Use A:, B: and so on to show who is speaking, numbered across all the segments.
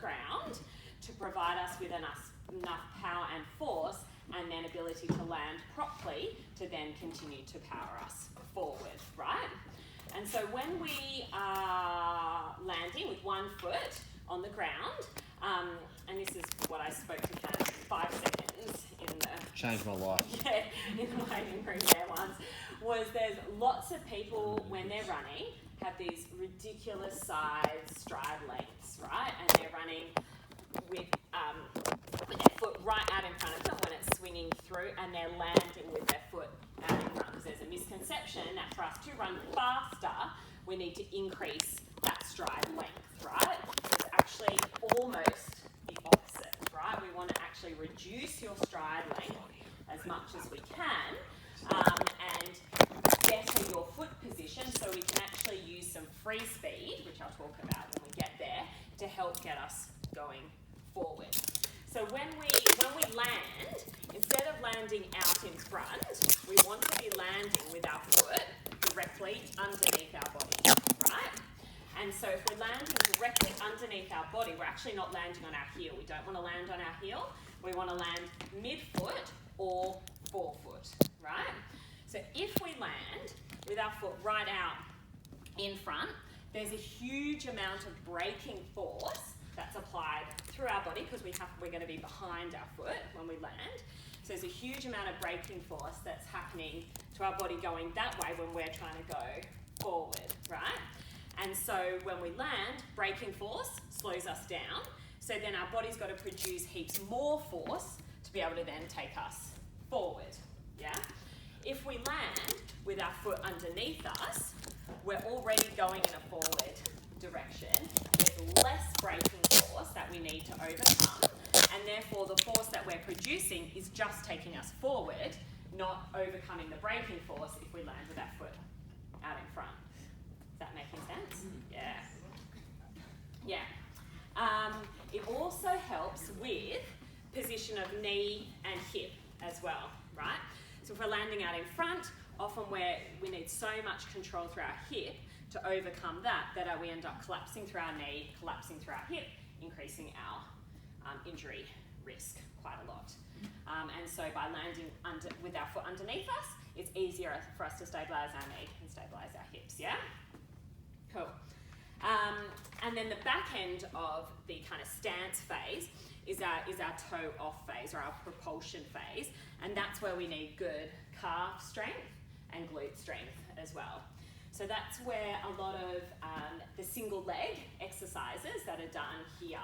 A: ground to provide us with enough power and force, and then ability to land properly to then continue to power us forward, right? And so when we are landing with one foot on the ground, and this is what I spoke to Kat 5 seconds in the...
B: Changed my life.
A: Yeah, in the waiting room there once, was there's lots of people when they're running have these ridiculous sized stride lengths, right? And they're running with their foot right out in front of them when it's swinging through, and they're landing with their foot out in front, because there's a misconception that for us to run faster, we need to increase that stride length, right? It's actually almost the opposite, right? We want to actually reduce your stride length as much as we can, and better your foot position, so we can actually use some free speed, which I'll talk about when we get there, to help get us going forward. So when we land, instead of landing out in front, we want to be landing with our foot directly underneath our body, right? And so if we're landing directly underneath our body, we're actually not landing on our heel. We don't want to land on our heel. We want to land mid-foot or forefoot, right? So if we land with our foot right out in front, there's a huge amount of braking force that's applied through our body, because we're going to be behind our foot when we land. So there's a huge amount of braking force that's happening to our body going that way when we're trying to go forward, right? And so when we land, braking force slows us down. So then our body's got to produce heaps more force to be able to then take us forward, yeah? If we land with our foot underneath us, we're already going in a forward direction. There's less braking force that we need to overcome, and therefore the force that we're producing is just taking us forward, not overcoming the braking force if we land with our foot out in front. Is that making sense? Yeah. Yeah. It also helps with position of knee and hip as well, right? So if we're landing out in front, often we need so much control through our hip to overcome that we end up collapsing through our knee, collapsing through our hip, increasing our injury risk quite a lot. And so by landing with our foot underneath us, it's easier for us to stabilise our knee and stabilise our hips, yeah? Cool. And then the back end of the kind of stance phase is our toe off phase, or our propulsion phase, and that's where we need good calf strength and glute strength as well. So that's where a lot of the single leg exercises that are done here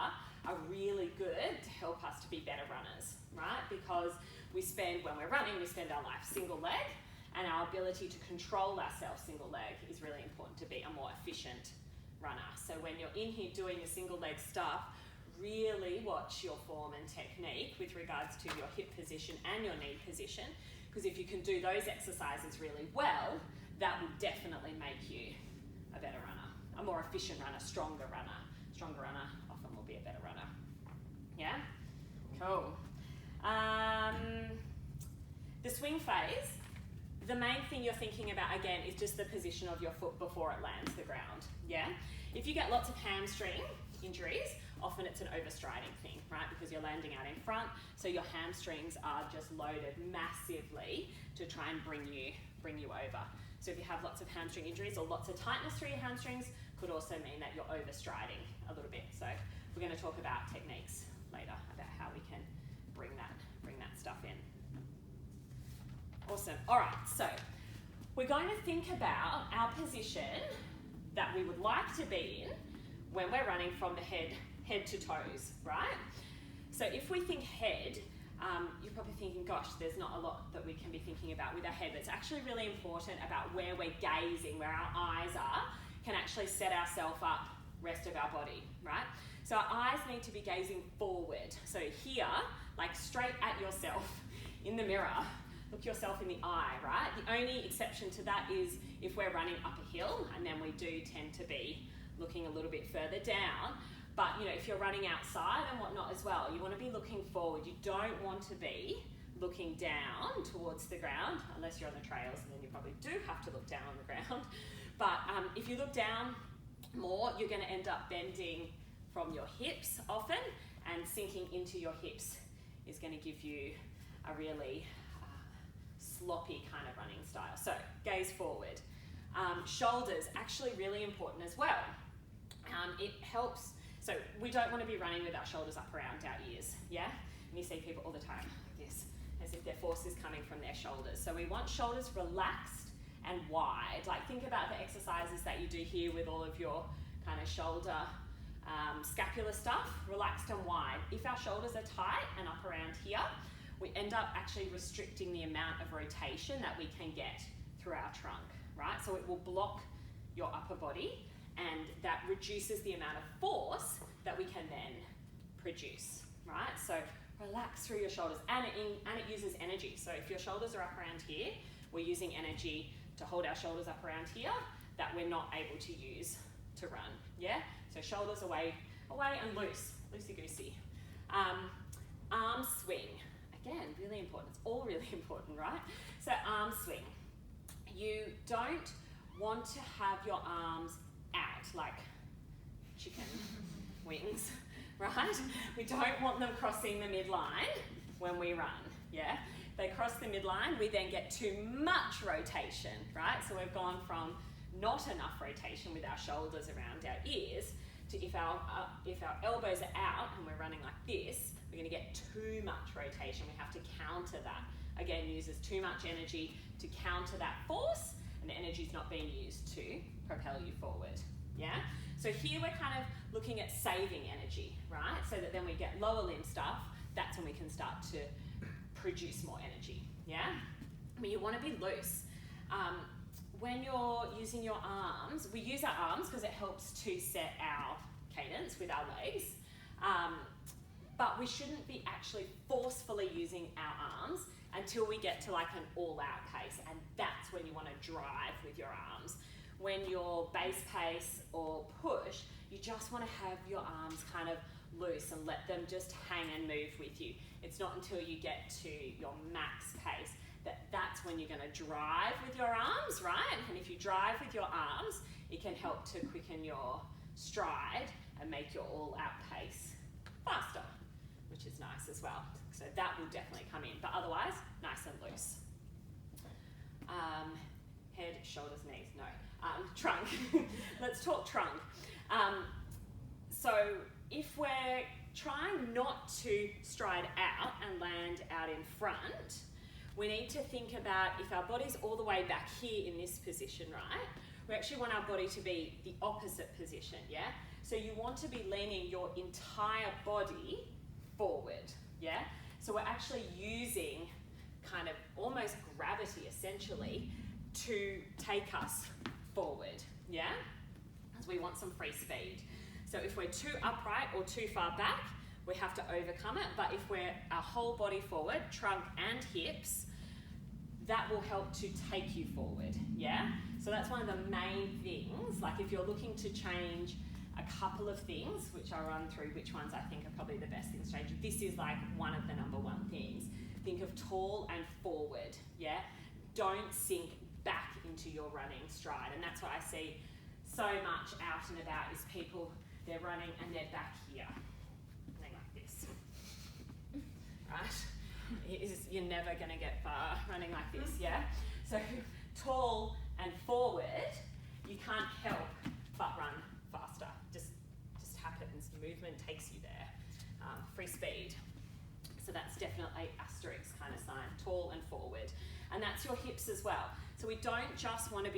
A: are really good to help us to be better runners, right? Because when we're running, we spend our life single leg, and our ability to control ourselves single leg is really important to be a more efficient runner. So when you're in here doing your single leg stuff, really watch your form and technique with regards to your hip position and your knee position, because if you can do those exercises really well, that will definitely make you a better runner, a more efficient runner, stronger runner. Stronger runner often will be a better runner. Yeah? Cool. The swing phase, the main thing you're thinking about, again, is just the position of your foot before it lands the ground. Yeah? If you get lots of hamstring injuries, often it's an overstriding thing, right? Because you're landing out in front, so your hamstrings are just loaded massively to try and bring you over. So if you have lots of hamstring injuries or lots of tightness through your hamstrings, could also mean that you're overstriding a little bit. So we're going to talk about techniques later about how we can bring that stuff in. Awesome. All right, so we're going to think about our position that we would like to be in when we're running from the head to toes, right? So if we think head, you're probably thinking, gosh, there's not a lot that we can be thinking about with our head, but it's actually really important about where we're gazing, where our eyes are, can actually set ourselves up, rest of our body, right? So our eyes need to be gazing forward. So here, like straight at yourself in the mirror, look yourself in the eye, right? The only exception to that is if we're running up a hill, and then we do tend to be looking a little bit further down. But if you're running outside and whatnot as well, you want to be looking forward. You don't want to be looking down towards the ground, unless you're on the trails, and then you probably do have to look down on the ground. But if you look down more, you're going to end up bending from your hips often, and sinking into your hips is going to give you a really sloppy kind of running style. So gaze forward. Shoulders, actually really important as well. It helps, so we don't want to be running with our shoulders up around our ears, yeah? And you see people all the time like this, as if their force is coming from their shoulders. So we want shoulders relaxed and wide. Like think about the exercises that you do here with all of your kind of shoulder scapular stuff, relaxed and wide. If our shoulders are tight and up around here, we end up actually restricting the amount of rotation that we can get through our trunk, right? So it will block your upper body, and that reduces the amount of force that we can then produce, right? So relax through your shoulders, and it uses energy. So if your shoulders are up around here, we're using energy to hold our shoulders up around here that we're not able to use to run, yeah? So shoulders away and loose, loosey-goosey. Arm swing, again, really important. It's all really important, right? So arm swing. You don't want to have your arms out like chicken wings, right? We don't want them crossing the midline when we run, yeah? They cross the midline, we then get too much rotation, right? So we've gone from not enough rotation with our shoulders around our ears to if our elbows are out and we're running like this, we're going to get too much rotation. We have to counter that. Again, uses too much energy to counter that force, and the energy is not being used to propel you forward, yeah? So here we're kind of looking at saving energy, right? So that then we get lower limb stuff, that's when we can start to produce more energy, yeah? I mean, you want to be loose. When you're using your arms, we use our arms because it helps to set our cadence with our legs, but we shouldn't be actually forcefully using our arms until we get to like an all-out pace, and that's when you want to drive with your arms. When you're base pace or push, you just want to have your arms kind of loose and let them just hang and move with you. It's not until you get to your max pace that's when you're going to drive with your arms, right? And if you drive with your arms, it can help to quicken your stride and make your all-out pace faster, which is nice as well. So that will definitely come in, but otherwise, nice and loose. Head, shoulders, knees, no. Trunk. Let's talk trunk. So if we're trying not to stride out and land out in front, we need to think about if our body's all the way back here in this position, right? We actually want our body to be the opposite position, yeah? So you want to be leaning your entire body forward, yeah? So we're actually using kind of almost gravity, essentially, to take us forward, yeah? Because we want some free speed. So if we're too upright or too far back, we have to overcome it. But if we're our whole body forward, trunk and hips, that will help to take you forward, yeah? So that's one of the main things. Like if you're looking to change a couple of things, which I'll run through which ones I think are probably the best things to change. This is like one of the number one things. Think of tall and forward, yeah? Don't sink back into your running stride. And that's what I see so much out and about is people, they're running and they're back here. Running like this, right? You're never gonna get far running like this, yeah? So tall and forward, you can't help but run faster. Just happens, movement takes you there. Free speed. So that's definitely asterisk kind of sign, tall and forward. And that's your hips as well. So we don't just want to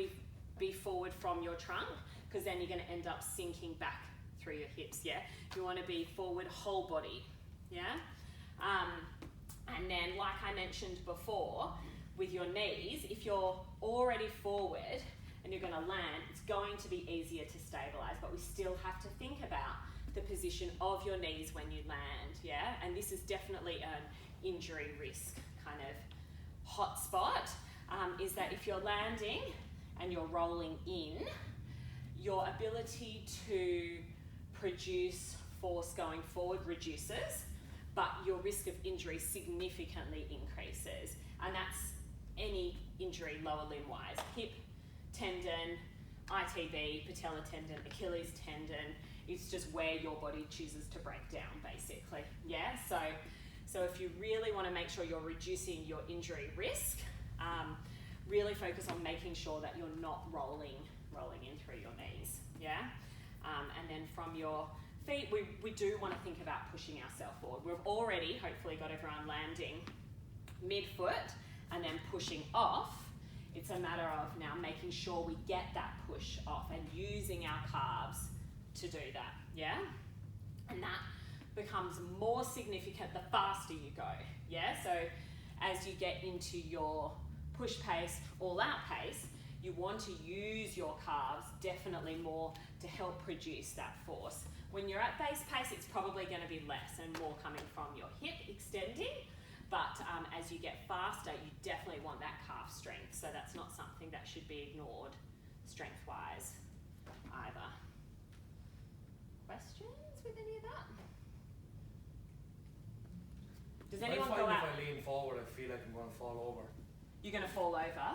A: be forward from your trunk, because then you're going to end up sinking back through your hips, yeah? You want to be forward whole body, yeah? And then, like I mentioned before, with your knees, if you're already forward and you're going to land, it's going to be easier to stabilize, but we still have to think about the position of your knees when you land, yeah? And this is definitely an injury risk kind of hot spot, is that if you're landing and you're rolling in, your ability to produce force going forward reduces, but your risk of injury significantly increases. And that's any injury lower limb-wise, hip, tendon, ITB, patella tendon, Achilles tendon, It's just where your body chooses to break down, basically. Yeah, so if you really want to make sure you're reducing your injury risk, really focus on making sure that you're not rolling in through your knees. Yeah, and then from your feet, we do want to think about pushing ourselves forward. We've already hopefully got everyone landing mid-foot and then pushing off. It's a matter of now making sure we get that push off and using our calves to do that, yeah? And that becomes more significant the faster you go, yeah? So as you get into your push pace, all out pace, you want to use your calves definitely more to help produce that force. When you're at base pace, it's probably going to be less and more coming from your hip extending. But as you get faster, you definitely want that calf strength. So that's not something that should be ignored strength-wise either. Questions with any of that? Does anyone go out?
B: If I lean forward, I feel like I'm going to fall over.
A: You're going to fall over?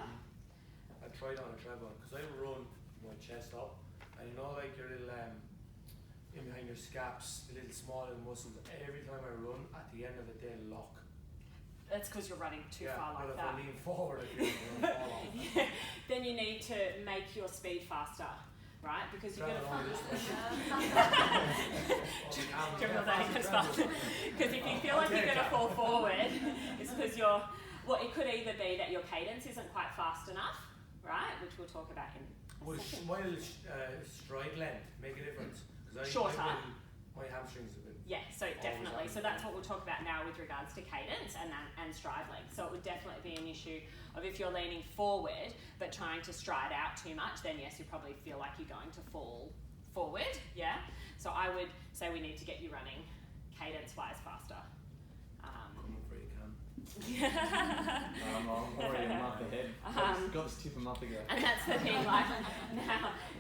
B: I tried on a treadmill because I run my chest up, and you know, like your little in behind your scaps, the little small little muscles. Every time I run, at the end of it, they lock.
A: That's because you're running too far like that.
B: But if I lean forward, I feel like I'm going to fall off.
A: Yeah. Then you need to make your speed faster, right? Because you're going to find because if you feel like you're going to fall forward, it's because it could either be that your cadence isn't quite fast enough, right? Which we'll talk about in a second.
B: Will stride length make a difference?
A: Shorter.
B: My hamstrings have been.
A: Yeah, so definitely. So that's what we'll talk about now with regards to cadence and stride length. So it would definitely be an issue of if you're leaning forward but trying to stride out too much, then yes, you probably feel like you're going to fall forward, yeah? So I would say we need to get you running cadence-wise faster.
B: Coming for you, Cam.
C: I'm already a month ahead. Got to tip them up again.
A: And that's the thing, like,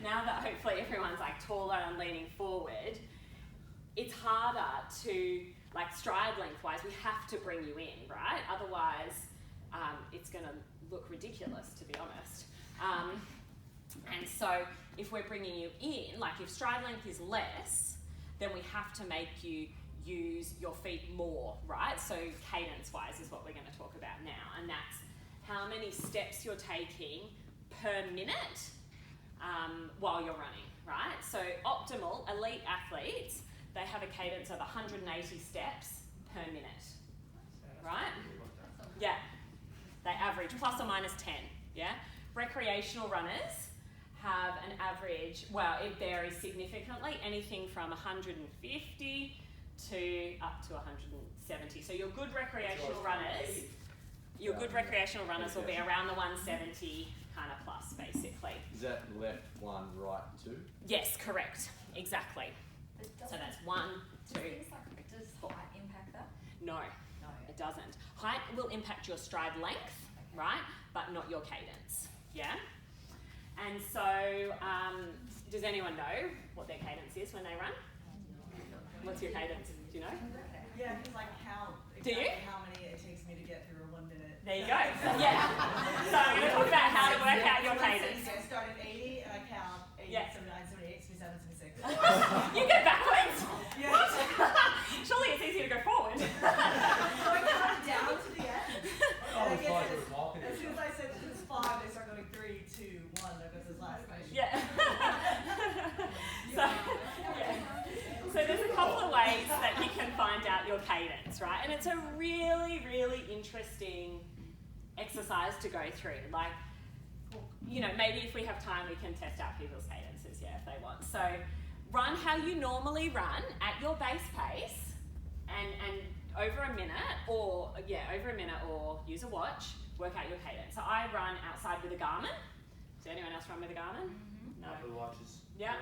A: now that hopefully everyone's like taller and leaning forward, it's harder to, like, stride lengthwise, we have to bring you in, right? Otherwise, it's going to look ridiculous, to be honest. And so if we're bringing you in, like if stride length is less, then we have to make you use your feet more, right? So cadence-wise is what we're going to talk about now, and that's how many steps you're taking per minute while you're running, right? So optimal elite athletes, they have a cadence of 180 steps per minute, right? Yeah, they average plus or minus 10, yeah? Recreational runners have an average, well, it varies significantly, anything from 150 to up to 170. So your good recreational runners, will be around the 170 kind of plus, basically.
C: Is that left one, right two?
A: Yes, correct, exactly. So that's 1, 2.
D: Does height impact that?
A: No, it doesn't. Height will impact your stride length, right? But not your cadence, yeah? And so, does anyone know what their cadence is when they run? What's your cadence? Do you know?
E: Yeah, because I count how many it takes me to get through a 1 minute.
A: There you go. Yeah. So I'm going to talk about how to work out your cadence.
E: I start at 80 and I count 80,
A: Yeah.
E: 79, 78, 77, 76.
A: You go backwards?
E: Yeah.
A: What? Surely it's easy to go forward.
E: So I count down to the end. And I
B: it's like
E: guess
B: we're talking
E: as soon as I said it's 5, they start going 3, 2, 1. I guess it's last night.
A: Yeah. So there's a couple of ways that you can find out your cadence, right? And it's a really, really interesting exercise to go through. Like, you know, maybe if we have time, we can test out people's cadences, yeah, if they want. So run how you normally run at your base pace and over a minute or use a watch, work out your cadence. So I run outside with a Garmin. Does anyone else run with a Garmin? No.
B: Apple Watches.
A: Yeah.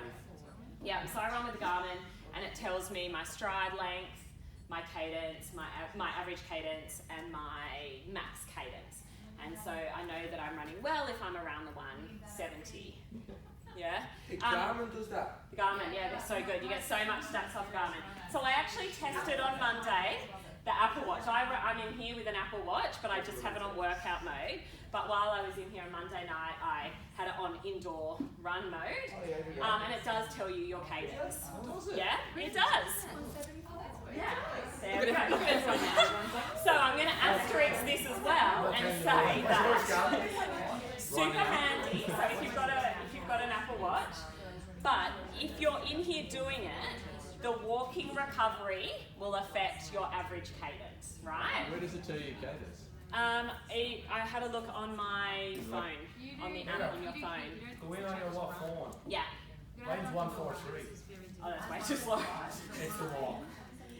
A: Yeah, so I run with a Garmin and it tells me my stride length, my cadence, my average cadence and my max cadence. And so I know that I'm running well if I'm around the 170. Yeah?
B: The Garmin does that?
A: The Garmin, yeah, they're so good. You get so much stats off Garmin. So I actually tested on Monday The Apple Watch. I'm in here with an Apple Watch, but I just have it on workout mode. But while I was in here on Monday night, I had it on indoor run mode. And it does tell you your cadence.
B: Does it?
A: Yeah, it does.
D: 174, that's what
A: Yeah. There we go. Look at this one now. So I'm going to asterisk this as well and say that super handy. So if you've got an Apple Watch, but if you're in here doing it, the walking recovery will affect your average cadence, right?
C: Where does it tell you cadence?
A: I had a look on my phone, on the app on your phone.
B: Go in on your what phone?
A: Yeah.
B: Mine's 143.
A: Oh, that's way too slow.
B: It's the walk.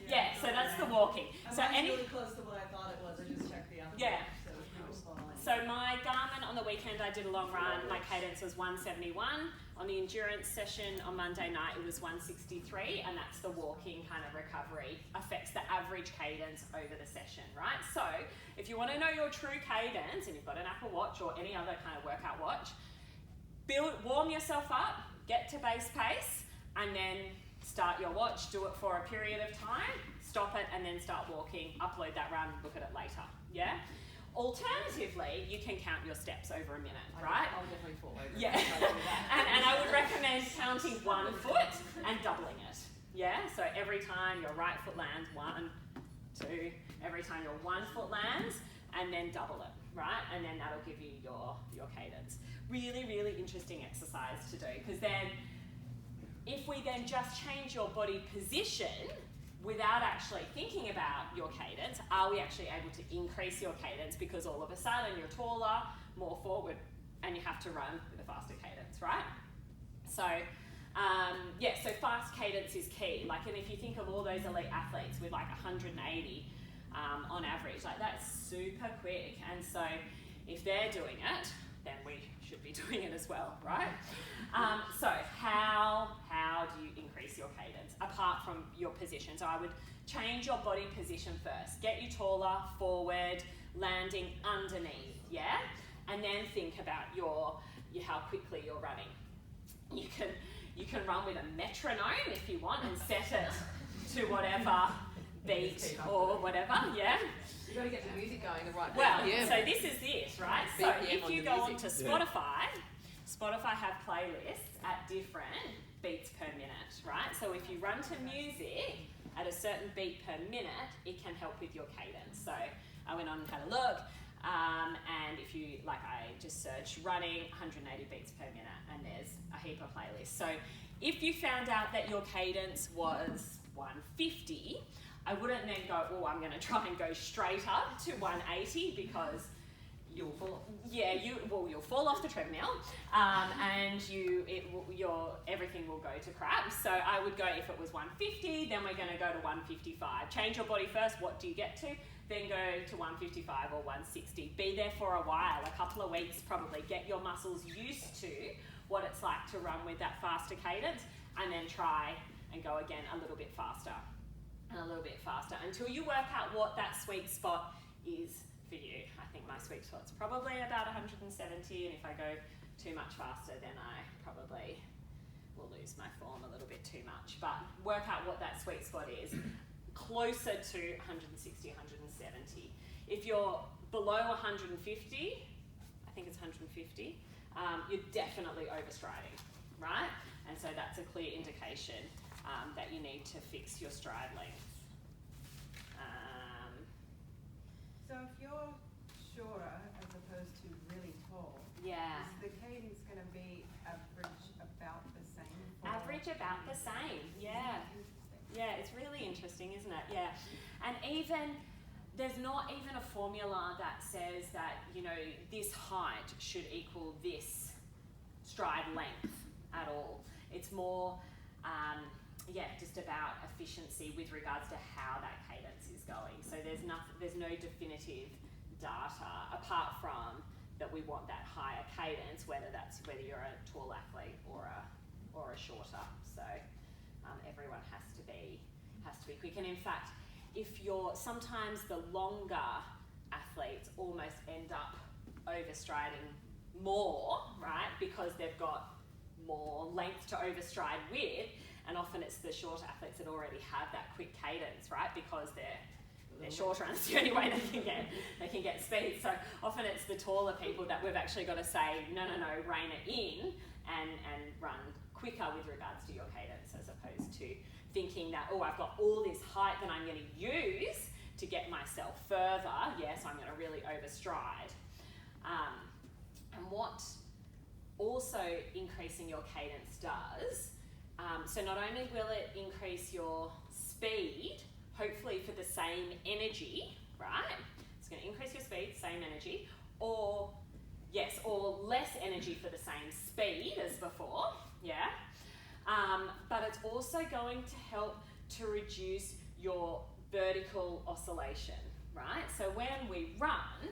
A: Yeah, so that's the walking. So
E: Mine's
A: any.
E: really close to what I thought it was. I just checked the application.
A: Yeah.
E: So it was pretty spot on.
A: So my Garmin on the weekend, I did a long run. My cadence was 171. On the endurance session on Monday night, it was 163, and that's the walking kind of recovery. Affects the average cadence over the session, right? So if you want to know your true cadence, and you've got an Apple Watch or any other kind of workout watch, warm yourself up, get to base pace, and then start your watch. Do it for a period of time, stop it, and then start walking. Upload that run, look at it later. Yeah. Alternatively, you can count your steps over a minute, right?
E: I'll definitely fall over.
A: Yeah, and I would recommend counting 1 foot and doubling it. Yeah, so every time your right foot lands, 1, 2, every time your 1 foot lands, and then double it, right? And then that'll give you your cadence. Really, really interesting exercise to do, because then if we then just change your body position without actually thinking about your cadence, are we actually able to increase your cadence, because all of a sudden you're taller, more forward, and you have to run with a faster cadence, right? So, so fast cadence is key. Like, and if you think of all those elite athletes with like 180 on average, like that's super quick. And so if they're doing it, then we should be doing it as well, right? So how do you increase your cadence apart from your position? So I would change your body position first. Get you taller, forward, landing underneath, yeah? And then think about how quickly you're running. You can run with a metronome if you want and set it to whatever beat or whatever, yeah?
F: You've got to get the music going the right
A: Well,
F: BPM.
A: so this is it, right? So
F: BPM
A: if
F: on
A: you
F: the
A: go
F: music.
A: onto Spotify, Spotify have playlists at different beats per minute, right? So if you run to music at a certain beat per minute, it can help with your cadence. So I went on and had a look, and if you, like, I just searched running 180 beats per minute, and there's a heap of playlists. So if you found out that your cadence was 150, I wouldn't then go, oh, I'm going to try and go straight up to 180, because you'll fall. Yeah, you'll fall off the treadmill, and everything will go to crap. So I would go, if it was 150, then we're going to go to 155. Change your body first. What do you get to? Then go to 155 or 160. Be there for a while, a couple of weeks probably. Get your muscles used to what it's like to run with that faster cadence, and then try and go again a little bit faster and a little bit faster until you work out what that sweet spot is for you. I think my sweet spot's probably about 170, and if I go too much faster, then I probably will lose my form a little bit too much. But work out what that sweet spot is, closer to 160, 170. If you're below 150, I think it's 150, you're definitely overstriding, right? And so that's a clear indication that you need to fix your stride length.
G: So if you're shorter as opposed to really tall,
A: Yeah.
G: is the cadence going to be average about the same?
A: Average about the same, yeah.
G: Interesting.
A: Yeah, it's really interesting, isn't it? Yeah. And even, there's not even a formula that says that, this height should equal this stride length at all. It's more, just about efficiency with regards to how that cadence is going. So there's no definitive data apart from that we want that higher cadence, whether you're a tall athlete or a shorter. So everyone has to be quick. And in fact, sometimes the longer athletes almost end up overstriding more, right? Because they've got more length to overstride with, and often it's the short athletes that already have that quick cadence, right? Because they're they're shorter and it's the only way they can get speed. So often it's the taller people that we've actually got to say, no, rein it in and run quicker with regards to your cadence, as opposed to thinking that, oh, I've got all this height that I'm going to use to get myself further. Yes, I'm going to really overstride. And what also increasing your cadence does, so not only will it increase your speed, hopefully for the same energy, right? It's going to increase your speed, same energy, or less energy for the same speed as before, yeah? But it's also going to help to reduce your vertical oscillation, right? So when we run,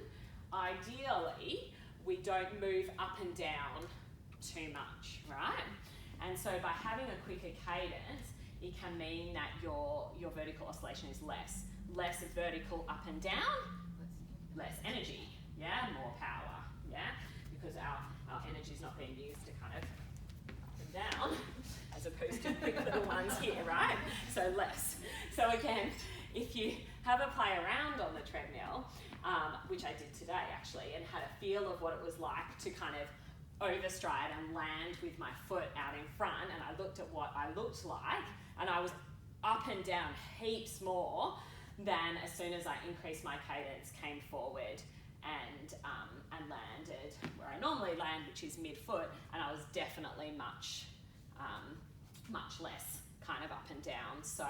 A: ideally, we don't move up and down too much, right? And so by having a quicker cadence, it can mean that your vertical oscillation is less vertical up and down, less energy, yeah, more power, yeah, because our energy is not being used to kind of up and down, as opposed to quick little ones here, right? So less. So again, if you have a play around on the treadmill, which I did today actually, and had a feel of what it was like to kind of overstride and land with my foot out in front, and I looked at what I looked like, and I was up and down heaps more than as soon as I increased my cadence, came forward and landed where I normally land, which is mid-foot, and I was definitely much less kind of up and down. So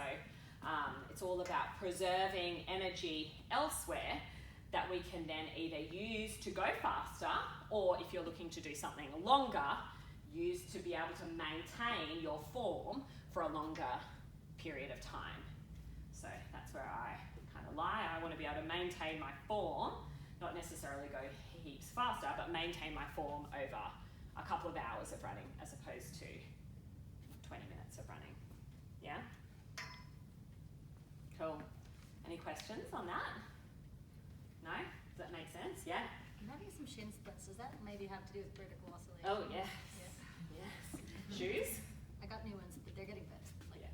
A: it's all about preserving energy elsewhere that we can then either use to go faster, or if you're looking to do something longer, use to be able to maintain your form for a longer period of time. So that's where I kind of lie. I want to be able to maintain my form, not necessarily go heaps faster, but maintain my form over a couple of hours of running as opposed to 20 minutes of running. Yeah? Cool. Any questions on that? No? Does that make sense? Yeah?
D: I'm having some shin splints. Does that maybe have to do with vertical oscillation?
A: Oh, yes.
D: Yeah.
A: Yes. Shoes?
D: I got new ones, but they're getting better.
A: Yeah.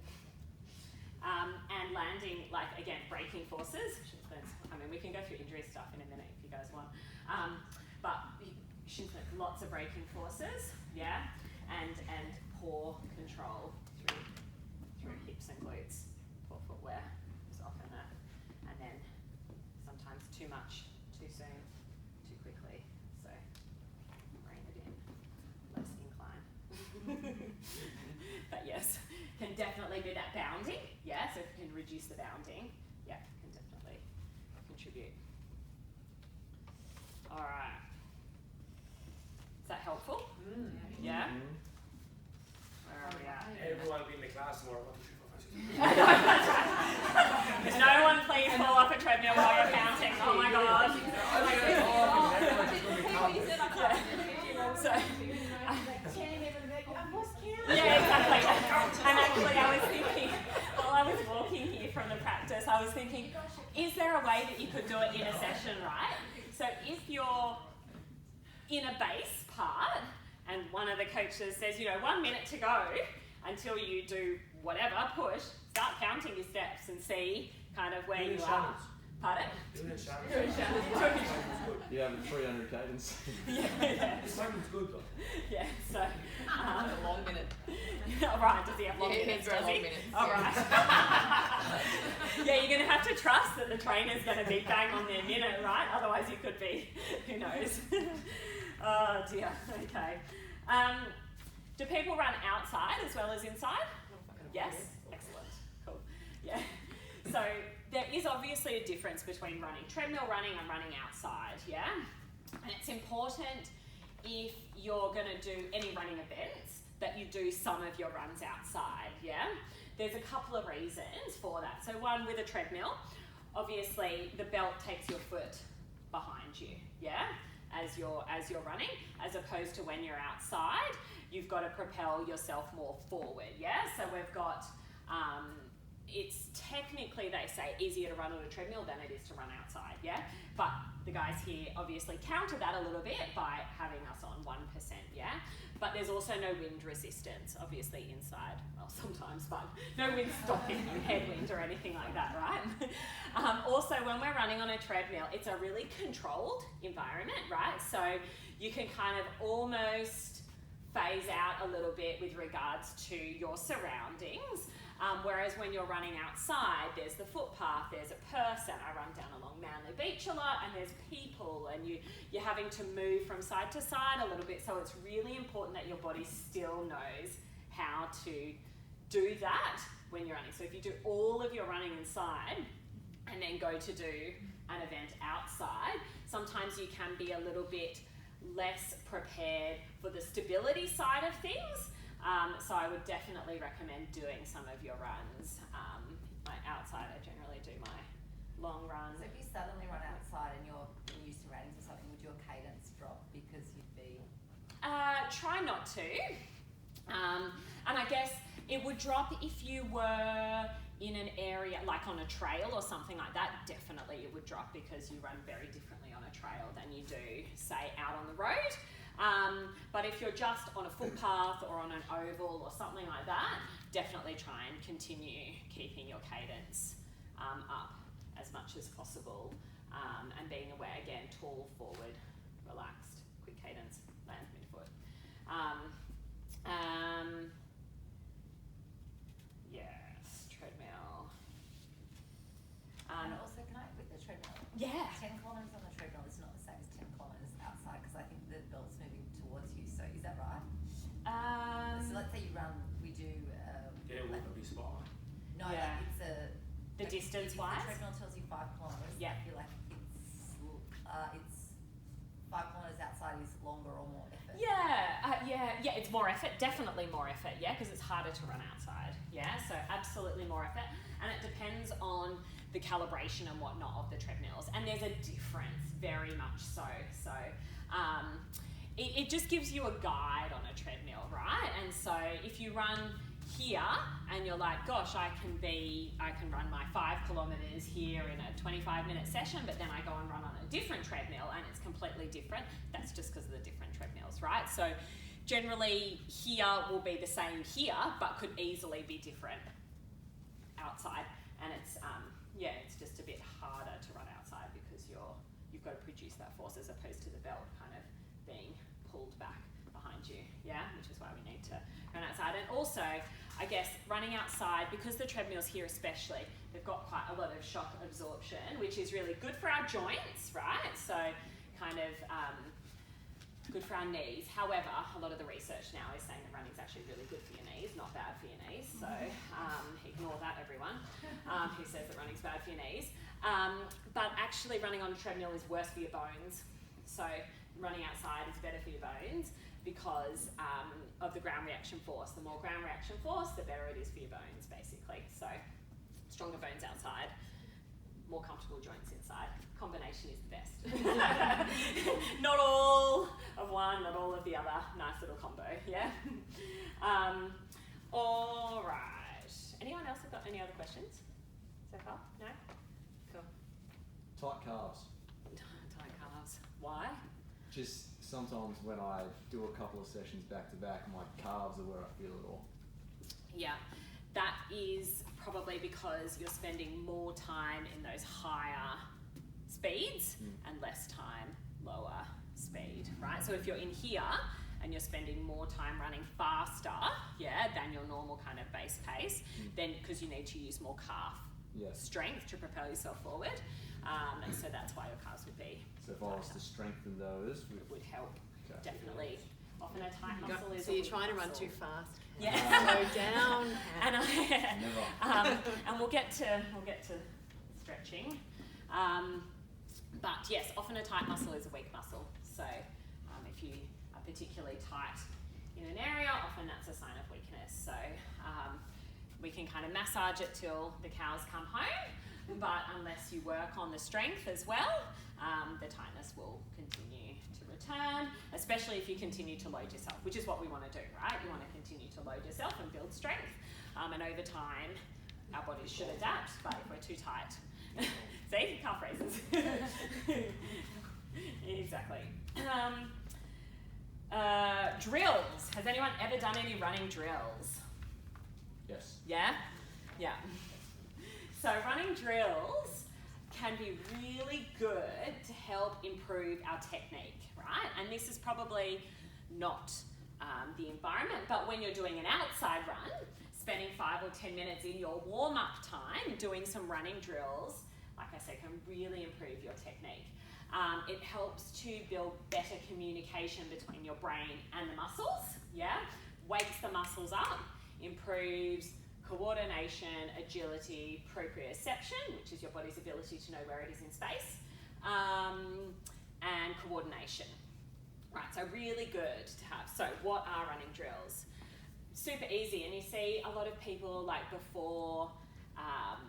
A: And landing, like, again, braking forces. I mean, we can go through injury stuff in a minute if you guys want. But shin splints, lots of braking forces, yeah? And poor control through hips and glutes. Poor footwear is often and then sometimes too much, too soon, too quickly. So rein it in, less incline. But yes, can definitely be that bounding. Yeah, so if you can reduce the bounding, yeah, can definitely contribute. All right. Is that helpful? Yeah? Where are we at?
B: Everyone will be in the class tomorrow. 1, 2, 3, 4, 5, 6.
A: No one please fall off a treadmill while you're counting. Oh my god. So, yeah, exactly. And actually I was thinking, while I was walking here from the practice, I was thinking, is there a way that you could do it in a session, right? So if you're in a base part, and one of the coaches says, 1 minute to go until you do whatever, push, start counting your steps and see kind of where you are. Pardon?
B: Doing it shallow.
C: You have a 300 cadence.
A: Yeah.
B: This time was good though.
A: Yeah, so.
F: A long minute.
A: All right, does he have long
F: Yeah,
A: minutes?
F: he's got
A: Does
F: long
A: he?
F: minutes,
A: All
F: yeah.
A: right. Yeah, you're going to have to trust that the trainer's going to be bang on their minute, right? Otherwise you could be, who knows. Oh dear, okay. Do people run outside as well as inside? Yes? Excellent, cool. Yeah. So there is obviously a difference between running treadmill running and running outside, yeah? And it's important if you're going to do any running events that you do some of your runs outside, yeah? There's a couple of reasons for that. So one, with a treadmill, obviously the belt takes your foot behind you, yeah? As you're running, as opposed to when you're outside, you've got to propel yourself more forward, yeah? So we've got, it's technically they say easier to run on a treadmill than it is to run outside, yeah? But the guys here obviously counter that a little bit by having us on 1%, yeah? But there's also no wind resistance, obviously inside, well sometimes, but no wind stopping, headwind or anything like that, right? Also, when we're running on a treadmill, it's a really controlled environment, right? So you can kind of almost phase out a little bit with regards to your surroundings. Whereas when you're running outside, there's the footpath, there's a person. I run down along Manly Beach a lot, and there's people, and you're having to move from side to side a little bit. So it's really important that your body still knows how to do that when you're running. So if you do all of your running inside and then go to do an event outside, sometimes you can be a little bit less prepared for the stability side of things. So I would definitely recommend doing some of your runs. Like outside, I generally do my long run.
F: So if you suddenly run outside and you're used to running to something, would your cadence drop because you'd be?
A: Try not to. And I guess it would drop if you were in an area, like on a trail or something like that. Definitely it would drop because you run very differently on a trail than you do, say, out on the road. But if you're just on a footpath or on an oval or something like that, definitely try and continue keeping your cadence up as much as possible, and being aware, again, tall, forward, relaxed, quick cadence, land midfoot. Yes, treadmill.
F: And also, can I, with the treadmill?
A: Yeah.
F: 10 kilometres on the treadmill is not the same as 10 kilometres outside because I think the belt's moving towards you. So is that right? So let's say you run, we do.
B: They wouldn't be spot on.
F: No,
A: Yeah.
F: like it's a.
A: The
F: like,
A: distance
F: if
A: wise?
F: the treadmill tells you 5 kilometres.
A: Yeah.
F: I feel like it's 5 kilometres outside is longer or more effort.
A: Yeah, it's more effort, definitely more effort, yeah, because it's harder to run outside, yeah, so absolutely more effort, and it depends on the calibration and whatnot of the treadmills, and there's a difference, very much so, it just gives you a guide on a treadmill, right, and so if you run here and you're like, gosh, I can run my 5 kilometres here in a 25-minute session, but then I go and run on a different treadmill and it's completely different. That's just because of the different treadmills, right? So generally here will be the same here, but could easily be different outside. And it's just a bit harder to run outside because you've got to produce that force as opposed to the belt kind of being pulled back behind you, yeah, which is why we need to run outside. And also, I guess running outside, because the treadmills here especially, they've got quite a lot of shock absorption, which is really good for our joints, right? So kind of good for our knees. However, a lot of the research now is saying that running is actually really good for your knees, not bad for your knees. So ignore that, everyone, who says that running's bad for your knees. But actually running on a treadmill is worse for your bones. So running outside is better for your bones because of the ground reaction force. The more ground reaction force, the better it is for your bones, basically. So stronger bones outside, more comfortable joints inside. Combination is the best. Not all of one, not all of the other. Nice little combo, yeah? All right. Anyone else have got any other questions so far? No? Cool.
C: Tight calves.
A: Tight calves. Why?
C: Just sometimes when I do a couple of sessions back to back, my calves are where I feel it all.
A: Yeah, that is probably because you're spending more time in those higher speeds and less time lower speed, right? So if you're in here and you're spending more time running faster, yeah, than your normal kind of base pace, then because you need to use more calf strength to propel yourself forward, and so that's why your calves would be.
C: So if I was to strengthen those,
A: it would help,
C: okay.
A: Definitely. Often a tight muscle is.
H: So you're trying to run too fast.
A: Yeah.
H: Slow down.
A: And
C: Never.
A: and we'll get to stretching. But yes, often a tight muscle is a weak muscle. So if you are particularly tight in an area, often that's a sign of weakness. So we can kind of massage it till the cows come home, but unless you work on the strength as well, the tightness will continue to return, especially if you continue to load yourself, which is what we want to do, right? You want to continue to load yourself and build strength, and over time, our bodies should adapt, but if we're too tight, see, calf raises. Exactly. Drills. Has anyone ever done any running drills?
C: Yes.
A: Yeah? Yeah. So running drills can be really good to help improve our technique, right? And this is probably not the environment, but when you're doing an outside run, spending 5 or 10 minutes in your warm-up time doing some running drills, like I said, can really improve your technique. It helps to build better communication between your brain and the muscles, yeah? Wakes the muscles up, improves coordination, agility, proprioception, which is your body's ability to know where it is in space, and coordination. Right, so really good to have. So what are running drills? Super easy, and you see a lot of people like before,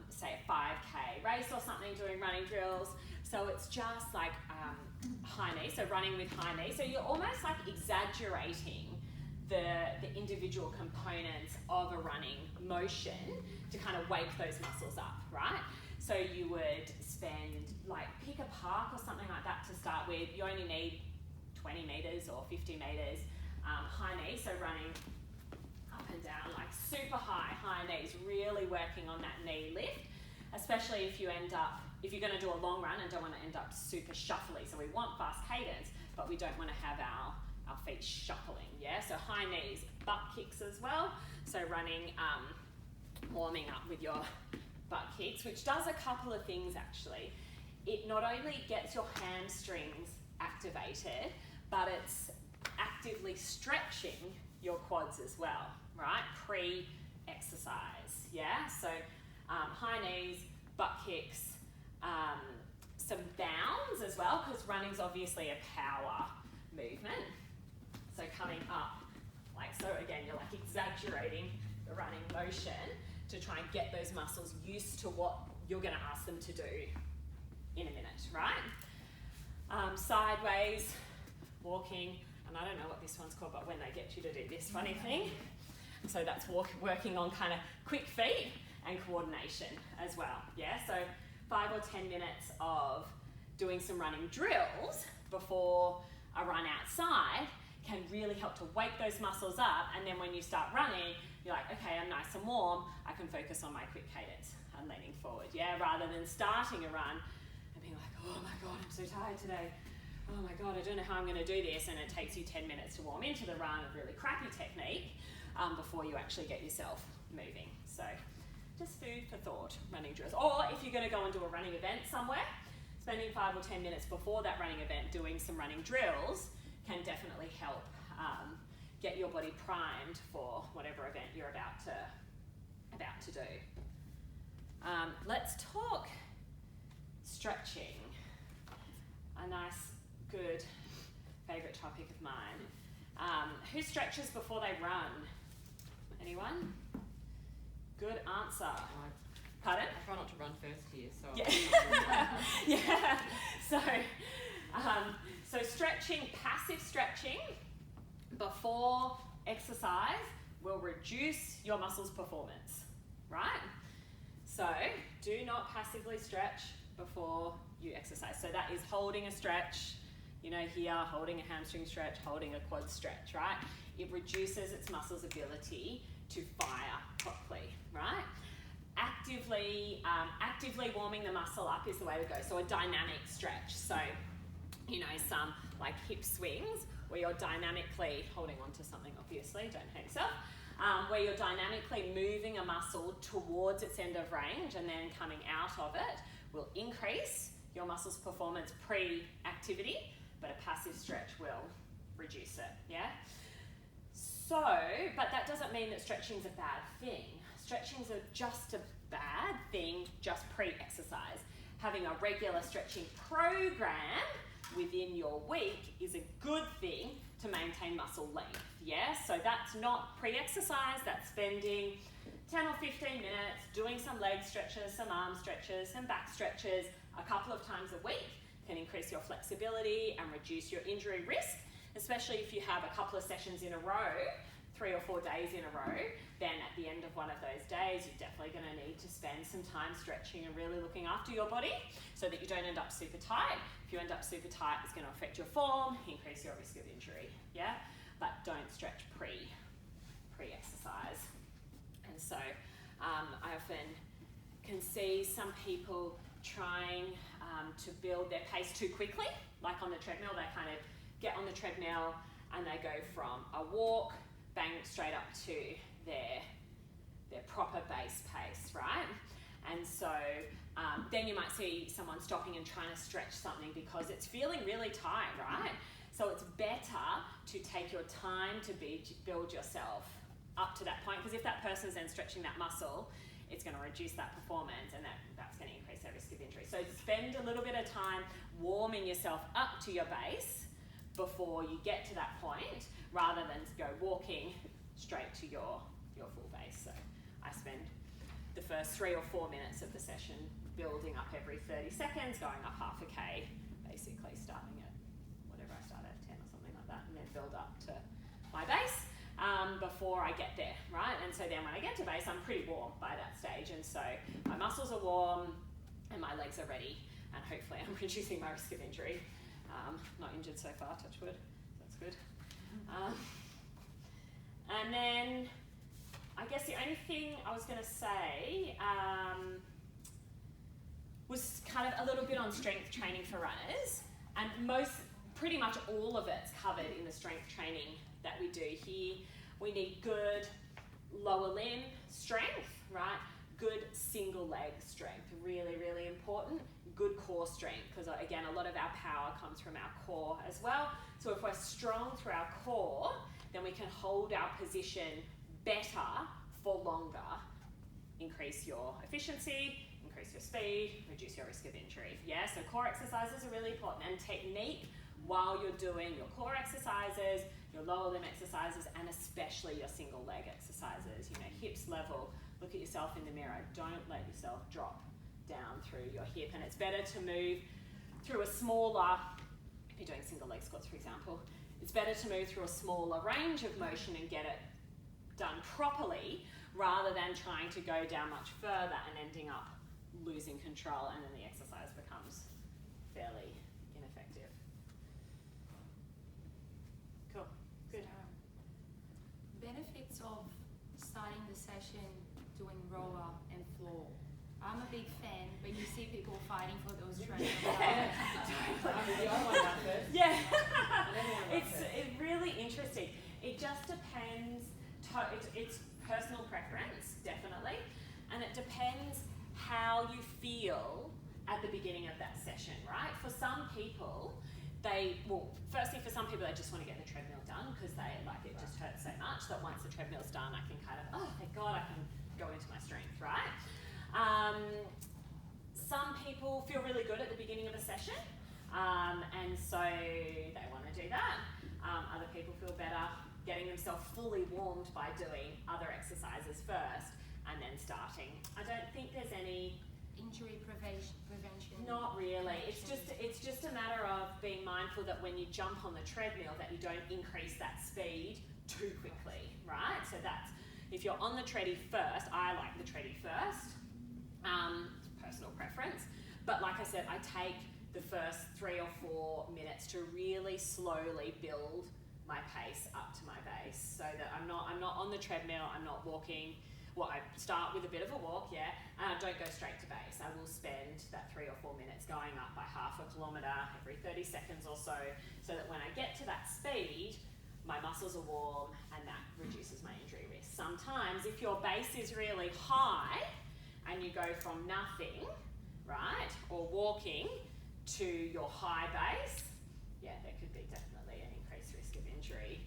A: say a 5K race or something doing running drills. So it's just like high knee, so running with high knee. So you're almost like exaggerating the individual components of a running motion to kind of wake those muscles up, right? So you would spend, like, pick a park or something like that to start with. You only need 20 metres or 50 metres high knee, so running up and down, like super high knees, really working on that knee lift, especially if you're going to do a long run and don't want to end up super shuffly. So we want fast cadence, but we don't want to have our feet shuffling, yeah? So high knees, butt kicks as well. So running, warming up with your butt kicks, which does a couple of things actually. It not only gets your hamstrings activated, but it's actively stretching your quads as well, right? Pre-exercise, yeah? So high knees, butt kicks, some bounds as well, because running's obviously a power movement. So coming up, like so again, you're like exaggerating the running motion to try and get those muscles used to what you're going to ask them to do in a minute, right? Sideways, walking, and I don't know what this one's called, but when they get you to do this funny thing. So that's working on kind of quick feet and coordination as well, yeah? So 5 or 10 minutes of doing some running drills before a run outside can really help to wake those muscles up, and then when you start running, you're like, okay, I'm nice and warm, I can focus on my quick cadence and leaning forward, yeah? Rather than starting a run and being like, oh my God, I'm so tired today. Oh my God, I don't know how I'm gonna do this, and it takes you 10 minutes to warm into the run of really crappy technique before you actually get yourself moving. So just food for thought, running drills. Or if you're gonna go and do a running event somewhere, spending 5 or 10 minutes before that running event doing some running drills can definitely help get your body primed for whatever event you're about to do. Let's talk stretching. A nice, good, favourite topic of mine. Who stretches before they run? Anyone? Good answer. Pardon?
I: I try not to run first here, so.
A: Yeah. Yeah. So stretching, passive stretching before exercise will reduce your muscles' performance, right? So do not passively stretch before you exercise. So that is holding a stretch, you know, here, holding a hamstring stretch, holding a quad stretch, right? It reduces its muscles' ability to fire properly, right? Actively warming the muscle up is the way to go. So a dynamic stretch. So, you know, some like hip swings where you're dynamically holding on to something, obviously, don't hurt yourself, where you're dynamically moving a muscle towards its end of range and then coming out of it will increase your muscle's performance pre-activity, but a passive stretch will reduce it, yeah? So, but that doesn't mean that stretching's a bad thing. Stretching's just a bad thing just pre-exercise. Having a regular stretching program within your week is a good thing to maintain muscle length, yeah? So that's not pre-exercise, that's spending 10 or 15 minutes doing some leg stretches, some arm stretches, some back stretches a couple of times a week can increase your flexibility and reduce your injury risk, especially if you have a couple of sessions in a row 3 or 4 days in a row, then at the end of one of those days, you're definitely going to need to spend some time stretching and really looking after your body so that you don't end up super tight. If you end up super tight, it's going to affect your form, increase your risk of injury, yeah? But don't stretch pre-exercise. And so I often can see some people trying to build their pace too quickly, like on the treadmill. They kind of get on the treadmill and they go from a walk, bang, straight up to their proper base pace, right? And so then you might see someone stopping and trying to stretch something because it's feeling really tight, right? So it's better to take your time to build yourself up to that point, because if that person's then stretching that muscle, it's going to reduce that performance, and that's going to increase their risk of injury. So spend a little bit of time warming yourself up to your base before you get to that point, rather than go walking straight to your full base. So I spend the first 3 or 4 minutes of the session building up every 30 seconds, going up half a K, basically starting at whatever I start at 10 or something like that, and then build up to my base before I get there, right? And so then when I get to base, I'm pretty warm by that stage, and so my muscles are warm and my legs are ready, and hopefully I'm reducing my risk of injury. Not injured so far, touch wood, that's good. And then I guess the only thing I was going to say was kind of a little bit on strength training for runners, and pretty much all of it's covered in the strength training that we do here. We need good lower limb strength, right? Good single leg strength, really, really important. Good core strength, because again, a lot of our power comes from our core as well. So if we're strong through our core, then we can hold our position better for longer, increase your efficiency, increase your speed, reduce your risk of injury. Yeah, so core exercises are really important, and technique while you're doing your core exercises, your lower limb exercises, and especially your single leg exercises. You know, hips level, look at yourself in the mirror. Don't let yourself drop down through your hip, and it's better to move through a smaller, if you're doing single leg squats, for example, it's better to move through a smaller range of motion and get it done properly, rather than trying to go down much further and ending up losing control, and then the exercise becomes fairly ineffective. Cool, good.
I: Benefits of starting the session doing rower and floor. I'm a big fan, but you see people fighting for those treadmills.
A: Yeah, it's really interesting. It just depends. It's personal preference, definitely, and it depends how you feel at the beginning of that session, right? For some people, firstly, for some people, they just want to get the treadmill done because it just hurts so much that once the treadmill's done, I can kind of, oh, thank God, I can go into my strength, right? Some people feel really good at the beginning of a session, and so they want to do that. Other people feel better getting themselves fully warmed by doing other exercises first and then starting. I don't think there's any
I: injury prevention.
A: Not really. It's just a matter of being mindful that when you jump on the treadmill, that you don't increase that speed too quickly, right? So that's, if you're on the treadie first, I like the treadie first. Personal preference, but like I said, I take the first 3 or 4 minutes to really slowly build my pace up to my base, so that I'm not on the treadmill, I'm not walking. Well, I start with a bit of a walk, yeah, and I don't go straight to base. I will spend that 3 or 4 minutes going up by half a kilometre every 30 seconds or so that when I get to that speed, my muscles are warm, and that reduces my injury risk. Sometimes if your base is really high and you go from nothing, right, or walking to your high base, yeah, there could be definitely an increased risk of injury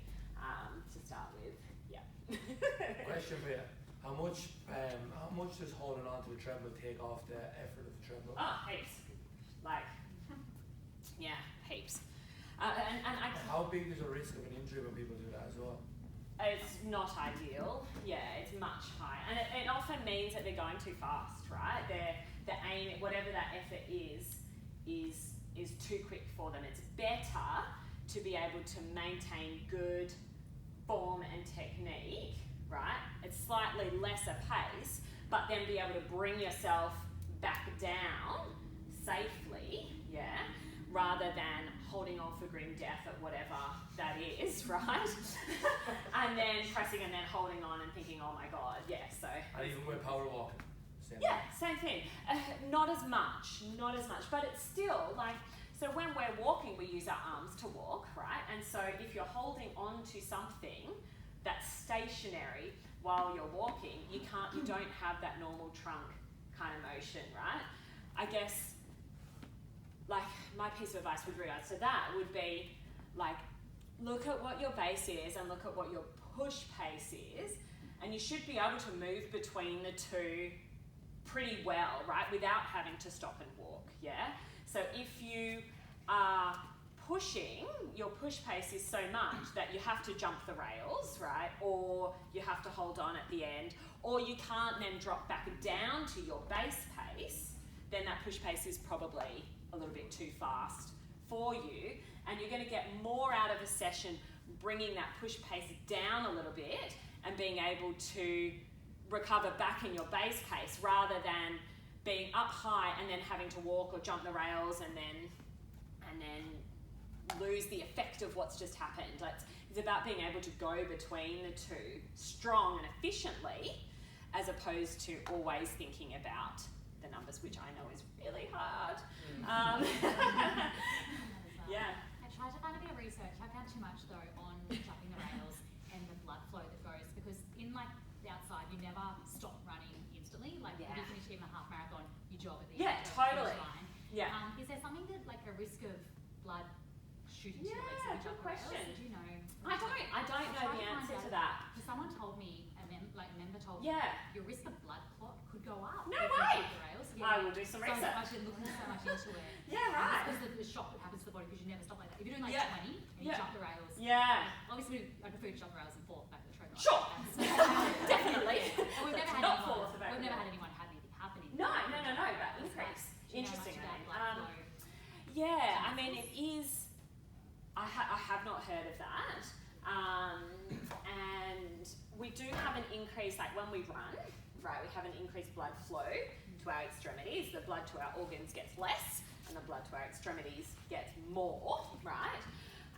A: to start with, yeah.
B: Question for you. How much does holding on to the treadmill take off the effort of the treadmill?
A: Oh, heaps. Yeah, heaps.
B: How big is the risk of an injury when people do that as well?
A: It's not ideal. Yeah, it's much higher, and it often means that they're going too fast, right? The aim, whatever that effort is too quick for them. It's better to be able to maintain good form and technique, right? It's slightly lesser pace, but then be able to bring yourself back down safely, yeah, rather than holding on for grim death at whatever that is, right? And then pressing and then holding on and thinking, oh my God, yeah, so.
B: And even with power walking.
A: Yeah, same thing. Not as much, but it's still like, so when we're walking, we use our arms to walk, right? And so if you're holding on to something that's stationary while you're walking, you don't have that normal trunk kind of motion, right? I guess, like, my piece of advice with regards to that would be, like, look at what your base is and look at what your push pace is, and you should be able to move between the two pretty well, right, without having to stop and walk, yeah? So if you are pushing, your push pace is so much that you have to jump the rails, right, or you have to hold on at the end, or you can't then drop back down to your base pace, then that push pace is probably a little bit too fast for you, and you're going to get more out of a session bringing that push pace down a little bit and being able to recover back in your base pace rather than being up high and then having to walk or jump the rails and then lose the effect of what's just happened. It's about being able to go between the two strong and efficiently, as opposed to always thinking about the numbers, which I know is really hard. Yeah.
D: I tried to find a bit of research. I found too much though on jumping the rails and the blood flow that goes, because in like the outside you never stop running instantly. Like if you finish even a half marathon, you jog at the end.
A: Yeah, totally.
D: Line.
A: Yeah.
D: Is there something that like a risk of blood shooting to your legs
A: Yeah,
D: when you
A: good
D: jump the rails?
A: question.
D: Do you know?
A: I don't know the answer to that.
D: Because someone told me, a member told me,
A: Yeah.
D: your risk of blood clot could go up.
A: No
D: if you
A: way.
D: jump the rails.
A: I will do some
D: So
A: research.
D: I've been looking so much into it.
A: Yeah, right.
D: Because the shock that happens to the body because you never stop like that. If you're doing like
A: Yeah.
D: 20 and you
A: Yeah.
D: jump the rails,
A: Yeah.
D: obviously I prefer to jump the rails and fall back to the treadmill.
A: Sure.
D: That's-
A: Definitely.
D: And we've never
A: Let's
D: had
A: not
D: anyone,
A: fall off the back
D: we've
A: of
D: never
A: the
D: had anyone have anything happening.
A: No, but
D: That's
A: increase.
D: Do you know much
A: Interesting.
D: about
A: I
D: blood
A: mean.
D: flow?
A: Yeah, I mean, it is. I have not heard of that. And we do have an increase, like when we run, right, we have an increased blood flow to our extremities. The blood to our organs gets less, and the blood to our extremities gets more, right?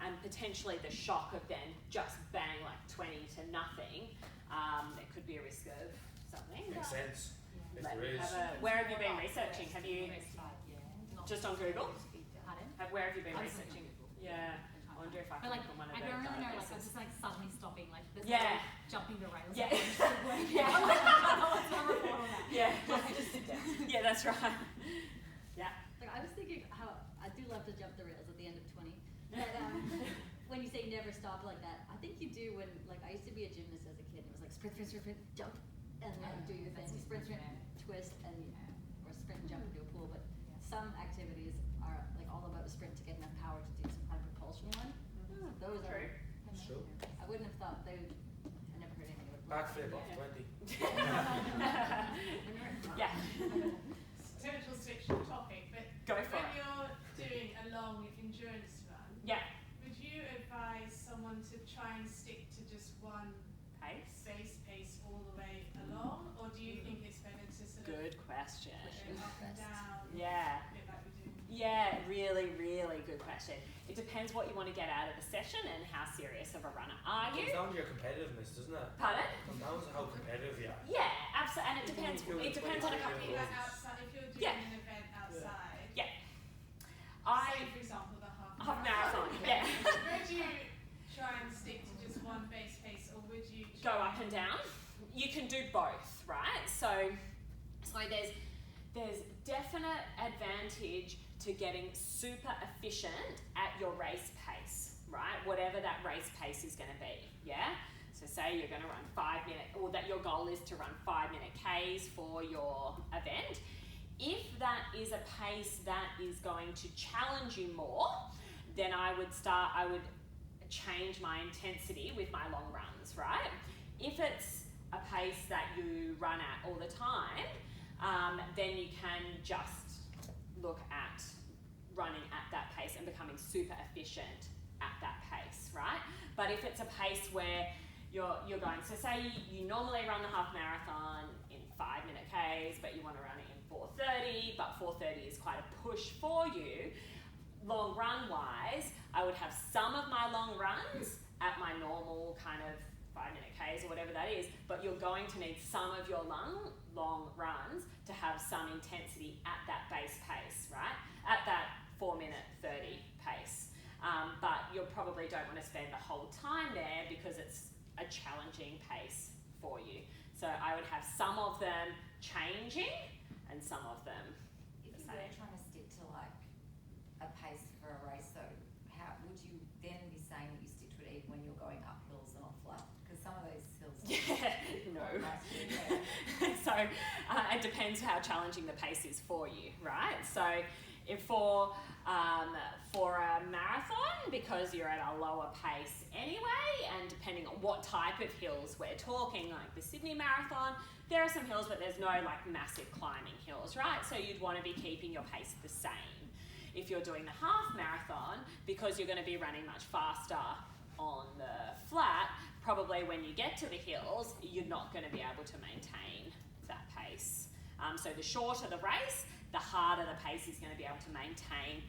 A: And potentially the shock of then just bang like 20 to nothing, there could be a risk of something.
B: Makes sense. If
A: Let
B: there
A: me
B: is.
A: where have you been researching? Have you just on Google?
D: Pardon?
A: Where have you been
D: I was looking
A: researching?
D: at Google.
A: Yeah, I wonder if I
D: But
A: can
D: like,
A: look on one of
D: I
A: those
D: don't really know, like, I'm
A: databases.
D: just like suddenly stopping, like, there's
A: Yeah.
D: no jumping the rails.
A: Yeah.
D: Yeah. I'm like, oh, what's my report on that?
A: Yeah. Yeah, that's right. Yeah.
J: Like, I was thinking how I do love to jump the rails at the end of 20. But when you say never stop like that, I think you do when, like, I used to be a gymnast as a kid. It was like sprint, sprint, sprint, sprint, jump, and then do your thing. Sprint, sprint, twist, and or sprint and jump into a pool. But some activities are like all about a sprint to get enough power to do some kind of propulsion one. So those are.
A: True.
B: It's true.
J: I wouldn't have thought they. I never heard anything about
B: Backflip off 20.
A: Yeah.
K: Total switch of topic, but
A: Go for
K: when
A: it.
K: you're doing a long endurance run,
A: Yeah.
K: would you advise someone to try and stick to just one
A: Pace.
K: base pace all the way along, or do you think it's better to sort of
A: Good question.
K: go up and down,
A: Yeah.
K: a bit like we do?
A: Yeah, really, really good question. It depends what you want to get out of the session and how serious of a runner are
B: It comes
A: you.
B: down to your competitiveness, doesn't it?
A: Pardon?
B: It comes down to how competitive you are.
A: Yeah, absolutely. And it depends. It depends on a couple.
K: If you're outside, if you're doing
A: Yeah.
K: an event outside,
A: Yeah.
K: say for example the half
A: Half marathon. Yeah.
K: would you try and stick to just one base pace, or would you
A: Go
K: try
A: up and down. You can do both, right? So there's definite advantage to getting super efficient at your race pace, right? Whatever that race pace is going to be, yeah? So say you're going to run 5 minute, or that your goal is to run 5-minute Ks for your event. If that is a pace that is going to challenge you more, then I would change my intensity with my long runs, right? If it's a pace that you run at all the time, then you can just look at running at that pace and becoming super efficient at that pace, right? But if it's a pace where you're going. So say you normally run the half marathon in 5-minute Ks, but you want to run it in 4:30, but 4:30 is quite a push for you. Long run wise, I would have some of my long runs at my normal kind of 5-minute Ks or whatever that is, but you're going to need some of your long runs to have some intensity at that base pace, right? At that 4-minute 30 pace. But you probably don't want to spend the whole time there because it's a challenging pace for you. So I would have some of them changing and some of them
F: if
A: the
F: you
A: same.
F: were trying to stick to like a pace for a race though, how would you then be saying that you stick to it even when you're going up hills and on flat? Because some of those hills
A: No. So it depends how challenging the pace is for you, right? So if for a marathon, because you're at a lower pace anyway, and depending on what type of hills we're talking, like the Sydney Marathon, there are some hills, but there's no like massive climbing hills, right? So you'd want to be keeping your pace the same. If you're doing the half marathon, because you're going to be running much faster on the flat, probably when you get to the hills, you're not going to be able to maintain that pace. So the shorter the race, the harder the pace is going to be able to maintain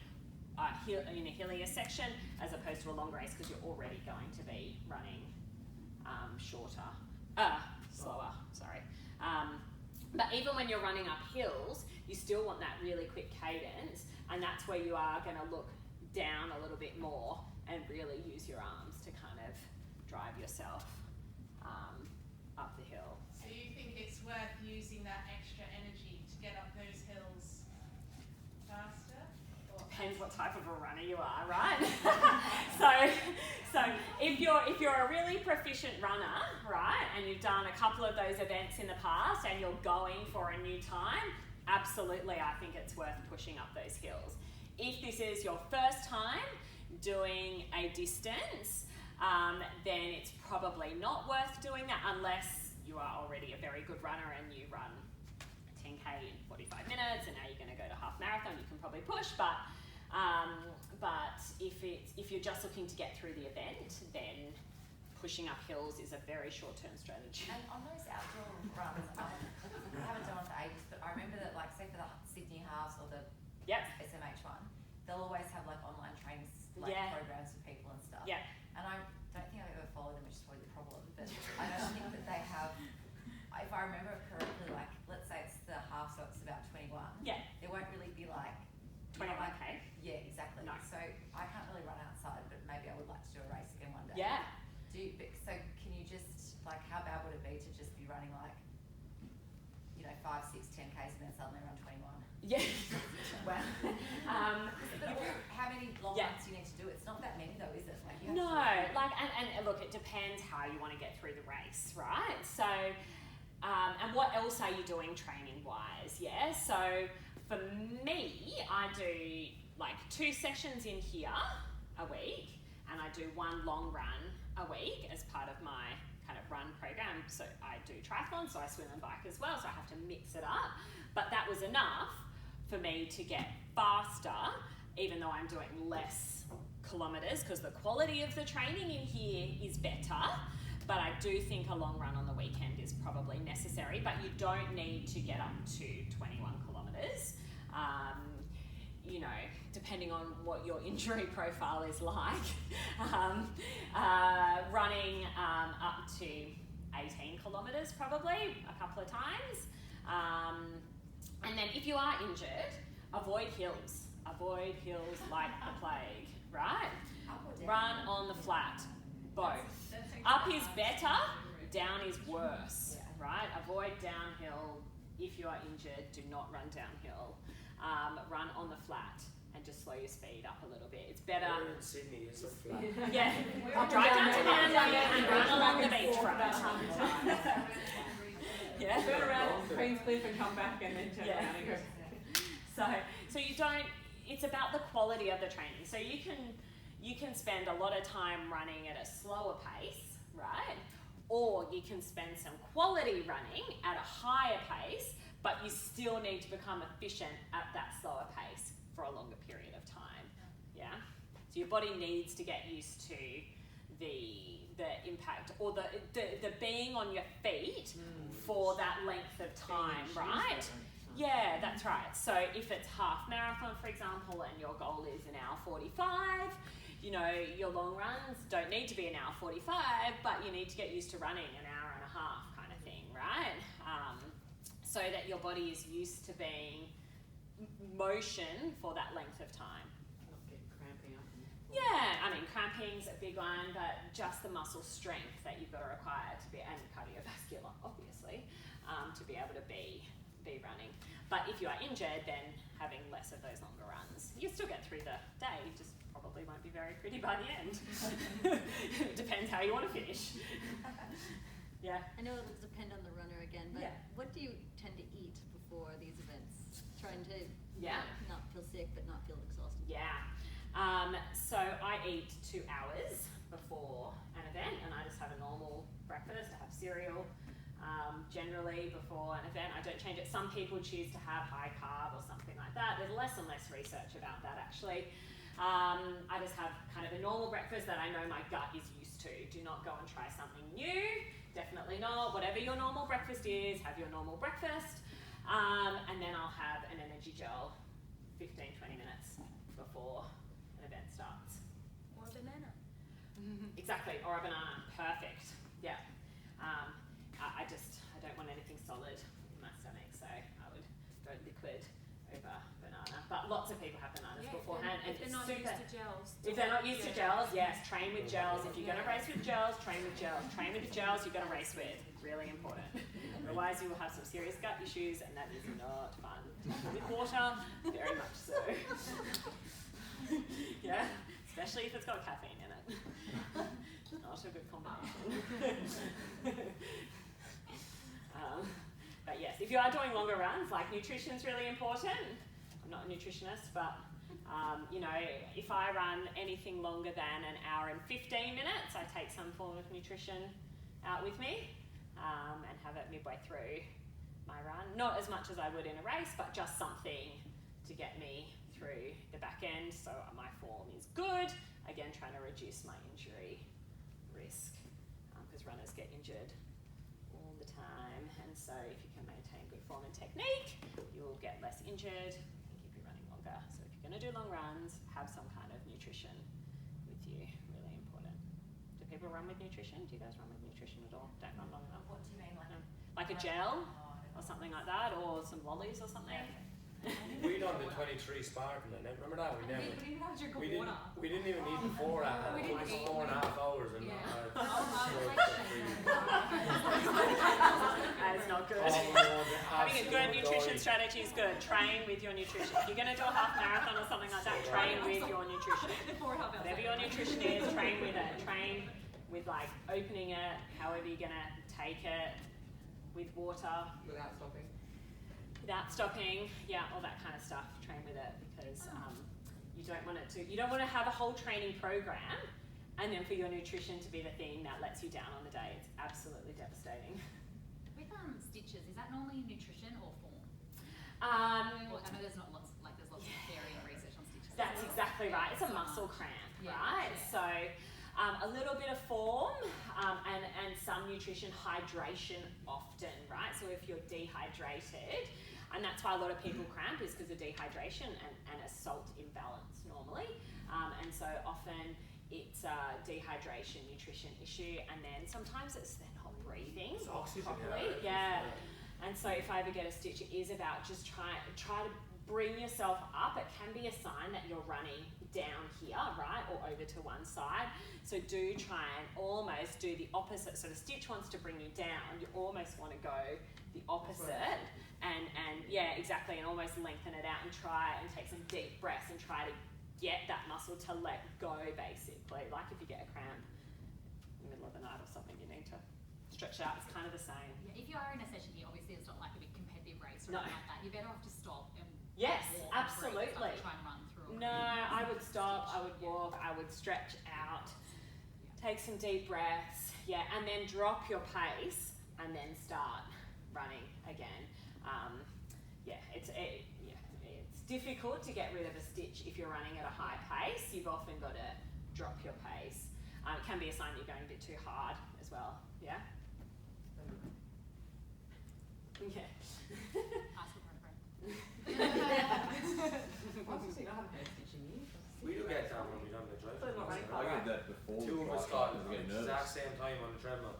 A: in a hillier section as opposed to a long race, because you're already going to be running slower, sorry. But even when you're running up hills, you still want that really quick cadence, and that's where you are going to look down a little bit more and really use your arms to kind of drive yourself up the hill.
K: So you think it's worth using that extra energy to get up those hills faster? Or
A: Depends what type of a runner you are, right? so if you're a really proficient runner, right, and you've done a couple of those events in the past and you're going for a new time, absolutely, I think it's worth pushing up those hills. If this is your first time doing a distance, then it's probably not worth doing that unless you are already a very good runner and you run 10K in 45 minutes and now you're going to go to half marathon, you can probably push, but if you're just looking to get through the event, then pushing up hills is a very short-term strategy.
F: And on those outdoor runs, I haven't done one for ages, but I remember that, like, say for the Sydney Halves or the SMH one, they'll always have like online training programs for people and stuff.
A: Yeah.
F: And I don't think I've ever followed them, which is probably the problem. But I don't think that they have. If I remember correctly, like let's say it's the half, so it's about 21.
A: Yeah.
F: There won't really be like
A: 21K.
F: Yeah, exactly.
A: No.
F: So I can't really run outside, but maybe I would like to do a race again one day.
A: Yeah.
F: So can you just like how bad would it be to just be running like 5, 6, 10 Ks and then suddenly run 21?
A: Yeah.
F: Wow. How many long runs do you need to do? It's not that many though, is it? Like you have
A: and look, it depends how you want to get through the race, right? So, and what else are you doing training wise? Yeah. So for me, I do like 2 sessions in here a week, and I do 1 long run a week as part of my kind of run program. So I do triathlon, so I swim and bike as well, so I have to mix it up. But that was enough for me to get faster, even though I'm doing less kilometres, because the quality of the training in here is better. But I do think a long run on the weekend is probably necessary, but you don't need to get up to 21 kilometres. Depending on what your injury profile is like, running up to 18 kilometres probably a couple of times. And then if you are injured, avoid hills. Avoid hills like the plague, right? Run on the flat, both. Up is better, down is worse, right? Avoid downhill. If you are injured, do not run downhill. Run on the flat and just slow your speed up a little bit. It's better.
B: We're in Sydney, it's a flat.
A: Yeah. Drive down to Mandurah and run along the beachfront. Yeah.
G: Turn around, Queen's Cliff and come back and then turn around and go.
A: So you don't, it's about the quality of the training. So you can spend a lot of time running at a slower pace, right? Or you can spend some quality running at a higher pace, but you still need to become efficient at that slower pace for a longer period of time. Yeah? So your body needs to get used to the impact or the being on your feet for that length of time, right? Yeah, that's right. So if it's half marathon, for example, and your goal is an hour 45, you know, your long runs don't need to be an hour 45, but you need to get used to running an hour and a half kind of thing, right? So that your body is used to being motion for that length of time.
H: Not get cramping up.
A: Yeah, I mean, cramping's a big one, but just the muscle strength that you've got to require to be, and cardiovascular, obviously, to be able to be running. But if you are injured, then having less of those longer runs, you still get through the day, just probably won't be very pretty by the end. It depends how you want to finish. Yeah.
J: I know it'll depend on the runner again, but
A: Yeah.
J: what do you tend to eat before these events? Trying to
A: Yeah.
J: not feel sick but not feel exhausted.
A: Yeah. So I eat 2 hours before an event, and I just have a normal breakfast. I have cereal. Generally before an event, I don't change it. Some people choose to have high carb or something like that. There's less and less research about that actually. I just have kind of a normal breakfast that I know my gut is used to. Do not go and try something new. Definitely not. Whatever your normal breakfast is, have your normal breakfast. And then I'll have an energy gel 15-20 minutes before an event starts.
I: Or banana.
A: Exactly, or a banana. Perfect. Yeah. I don't want anything solid in my stomach, so I would go liquid over banana. But lots of people have bananas beforehand, and
I: if they're
A: it's
I: not
A: super.
I: used to gels.
A: If they're not used to gels, yes, train with gels. If you're going to race with gels, train with gels. Train with the gels you're going to race with. Really important. Otherwise, you will have some serious gut issues, and that is not fun. With water, very much so. Yeah, especially if it's got caffeine in it. Not a good combination. But yes, if you are doing longer runs, like nutrition is really important. I'm not a nutritionist, but you know, if I run anything longer than an hour and 15 minutes, I take some form of nutrition out with me and have it midway through my run. Not as much as I would in a race, but just something to get me through the back end so my form is good. Again, trying to reduce my injury risk because runners get injured all the time, and so if you can maintain good form and technique, you'll get less injured and keep you running longer. So if you're going to do long runs, have some kind of nutrition with you. Really important. Do people run with nutrition? Do you guys run with nutrition at all? Don't run long enough.
F: What do you mean, like?
A: Like a gel or something like that, or some lollies or something.
B: We done the 23 Spartan, and remember that? We never.
D: We didn't have a drink of
B: We didn't,
D: water.
B: we didn't even eat before that.
D: We
B: It
D: didn't
B: was
D: eat.
B: 4.5 hours, and
D: Yeah.
A: That is not good. Having a good nutrition strategy is good. Train with your nutrition. If you're going to do a half marathon or something like that, train with your nutrition. Whatever your nutrition is, train with it. Train with like opening it, however you're going to take it, with water.
L: Without stopping?
A: Without stopping, yeah, all that kind of stuff. Train with it because you don't want it to. You don't want to have a whole training program and then for your nutrition to be the thing that lets you down on the day. It's absolutely devastating.
D: With stitches, is that normally nutrition or form? Well, I know there's not lots, like there's lots of theory and research on stitches.
A: That's exactly right. It's a muscle cramp, right?
D: Yeah.
A: So a little bit of form and some nutrition, hydration often, right? So if you're dehydrated, and that's why a lot of people cramp is because of dehydration and a salt imbalance normally. And so often it's a dehydration nutrition issue, and then sometimes it's they're not breathing properly. Yeah. And so if I ever get a stitch, it is about just try to bring yourself up. It can be a sign that you're running down here, right, or over to one side. So do try and almost do the opposite. So the stitch wants to bring you down. You almost want to go the opposite. And yeah, exactly, and almost lengthen it out and try and take some deep breaths and try to get that muscle to let go, basically. Like if you get a cramp in the middle of the night or something, you need to stretch it out. It's kind of the same.
D: Yeah, if you are in a session here, obviously it's not like a big competitive race or
A: No.
D: anything like that. You're better off to stop and
A: Yes,
D: walk
A: absolutely.
D: and breathe, try and run through.
A: No, I would stop, I would walk, I would stretch out, take some deep breaths, yeah, and then drop your pace and then start running again. It's difficult to get rid of a stitch if you're running at a high pace. You've often got to drop your pace. It can be a sign that you're going a bit too hard as well. Yeah? Yeah.
D: Ask for a friend.
B: We do get that when we done the drive.
C: I get that before
B: Two
C: the
B: of us
C: drive
B: got
C: because I
B: at
C: get
B: the exact
C: nerves.
B: same time on the treadmill.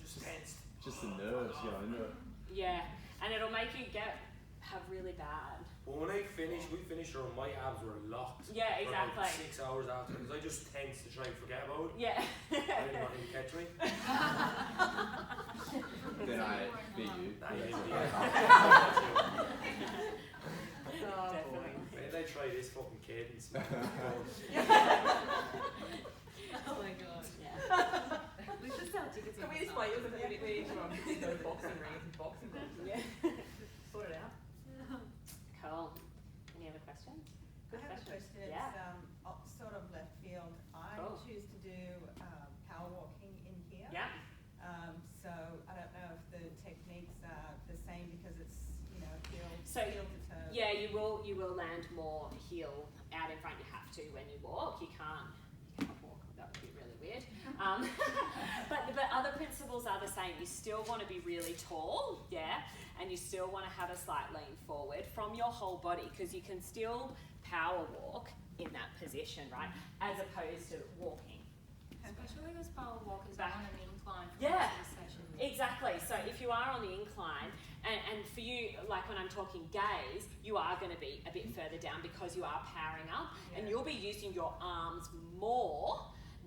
B: Just tensed.
C: Just the nerves going into it.
A: Yeah, and it'll make you have really bad.
B: Well, when we finished her, my abs were locked.
A: Yeah,
B: For like
A: exactly.
B: 6 hours after, because I just tensed to try and forget about it.
A: Yeah.
B: I didn't want him to catch me.
C: Then I beat you.
B: Nah,
C: That's
B: you
C: it.
A: Definitely.
B: Wait till I try this fucking cadence.
J: Oh my god.
A: Yeah.
J: We should sell tickets.
E: Can we just wait? We need to go to boxing ring and boxing ring.
A: Yeah.
E: Sort it out.
A: Cool. Any other questions?
G: I have a question, it's
A: Yeah.
G: sort of left field. I
A: Cool.
G: choose to do power walking in here.
A: Yeah.
G: So I don't know if the techniques are the same because it's, heel
A: So,
G: to toe.
A: Yeah, you will land more heel out in front. You have to when you walk. You can't walk. That would be really weird. But other principles are the same. You still want to be really tall, yeah, and you still want to have a slight lean forward from your whole body because you can still power walk in that position, right? As opposed to walking.
I: Especially those power walkers
A: Back.
I: on an incline for
A: Yeah.
I: most of the session.
A: Exactly. So if you are on the incline, and for you, like when I'm talking gaze, you are going to be a bit further down because you are powering up, and you'll be using your arms more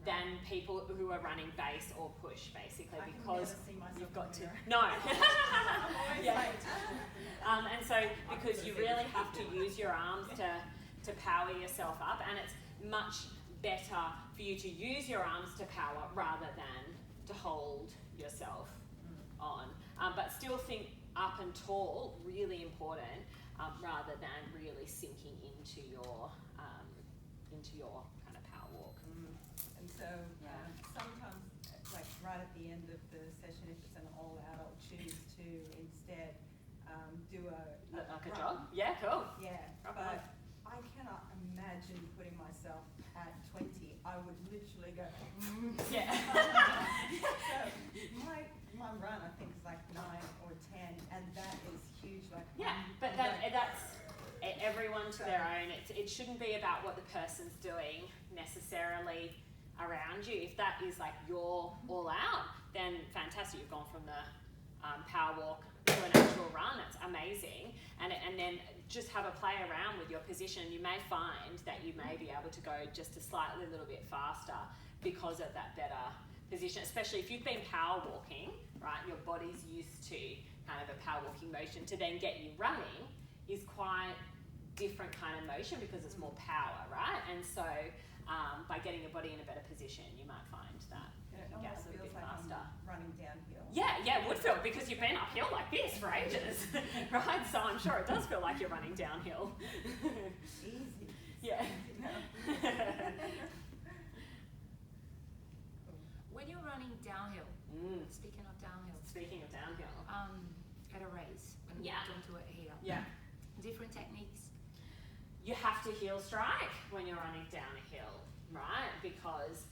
A: than people who are running base or push, basically,
G: I can
A: because
G: never see myself
A: you've got
G: in
A: to.
G: the mirror.
A: No.
G: I'm always
A: Yeah.
G: late.
A: And so because you really have to use your arms to power yourself up, and it's much better for you to use your arms to power rather than to hold yourself on. But still think up and tall, really important, rather than really sinking into your kind of power walk.
G: And so sometimes, like right at the end of the session, if it's an all-out, I'll choose to instead do
A: Like a
G: run.
A: jog? Yeah, cool.
G: Yeah,
A: Rock
G: but I cannot imagine putting myself at 20. I would literally go.
A: Yeah.
G: So my run, I think, is like 9 or 10, and that is huge. Like
A: Yeah, but that's everyone to their own. It shouldn't be about what the person's doing necessarily around you. If that is like your all out, then fantastic. You've gone from the power walk to an actual run. That's amazing. And then just have a play around with your position. You may find that you may be able to go just a slightly little bit faster because of that better position, especially if you've been power walking, right? Your body's used to kind of a power walking motion. To then get you running is quite different kind of motion because it's more power, right? And so by getting your body in a better position, you might find that
G: it
A: you get a
G: almost
A: little
G: feels
A: bit
G: like
A: faster.
G: I'm running downhill.
A: Yeah, it would feel because you've been uphill like this for ages, right? So I'm sure it does feel like you're running downhill.
G: Easy.
A: Yeah.
I: When you're running downhill, speaking of downhill, at a race, when
A: Yeah.
I: we don't do it here,
A: Yeah.
I: different techniques.
A: You have to heel strike when you're running down a hill, right? Because,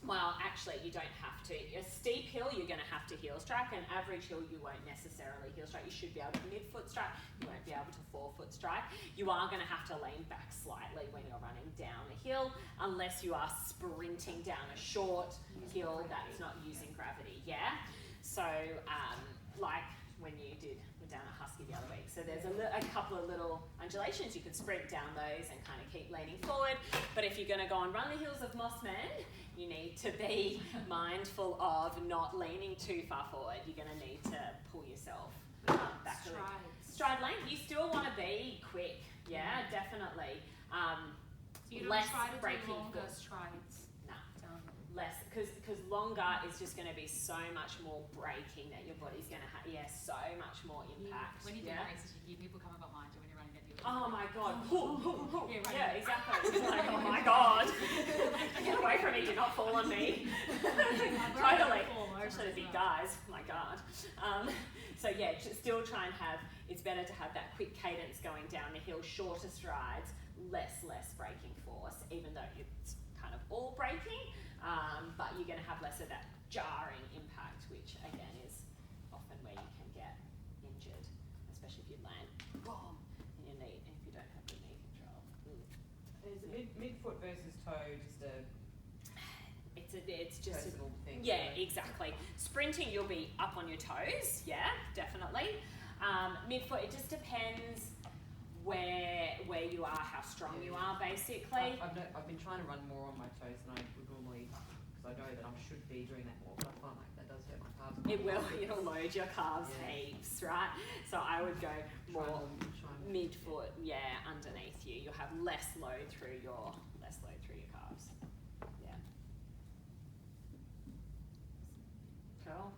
A: well, actually, you don't have to. A steep hill, you're going to have to heel strike. An average hill, you won't necessarily heel strike. You should be able to mid-foot strike. You won't be able to forefoot strike. You are going to have to lean back slightly when you're running down a hill, unless you are sprinting down a short hill that's not using gravity, yeah? So, like when you were down at Husky the other week. So there's a couple of little undulations. You can sprint down those and kind of keep leaning forward. But if you're going to go and run the hills of Mossman, you need to be mindful of not leaning too far forward. You're going to need to pull yourself back a little. Stride length. You still want to be quick. Yeah, definitely.
I: So you don't
A: Less
I: try to
A: breaking
I: do longer
A: foot.
I: strides.
A: No.
I: Downhill.
A: Less, because longer is just going to be so much more braking that your body's going to have. Yeah, so much more impact.
D: When you do
A: yeah?
D: races, you hear people coming behind you when you're running that hill.
A: Oh my god.
D: Yeah, right.
A: Yeah, exactly. It's like, oh my god. Get away from me, do not fall on me. Totally. Especially the big guys. Oh my god. So yeah, still try and it's better to have that quick cadence going down the hill, shorter strides, less braking force, even though it's kind of all breaking, but you're going to have less of that jarring impact, which again is often where you can get injured, especially if you land boom in your knee if you don't have the knee control.
H: Is midfoot versus toe just a
A: It's just
H: personal thing?
A: yeah,
H: really?
A: exactly. Sprinting, you'll be up on your toes. Yeah, definitely. Midfoot, it just depends where you are, how strong you are, basically.
H: I've been trying to run more on my toes than I would normally, because I know that I should be doing that more, but I find like that does hurt my calves.
A: It will. It'll load your calves heaps, right? So I would go more midfoot, underneath you. You'll have less load through your calves. Yeah. Cool.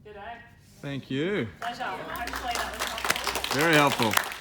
A: Good day.
L: Thank you.
A: Pleasure. Hopefully that was helpful.
L: Very helpful.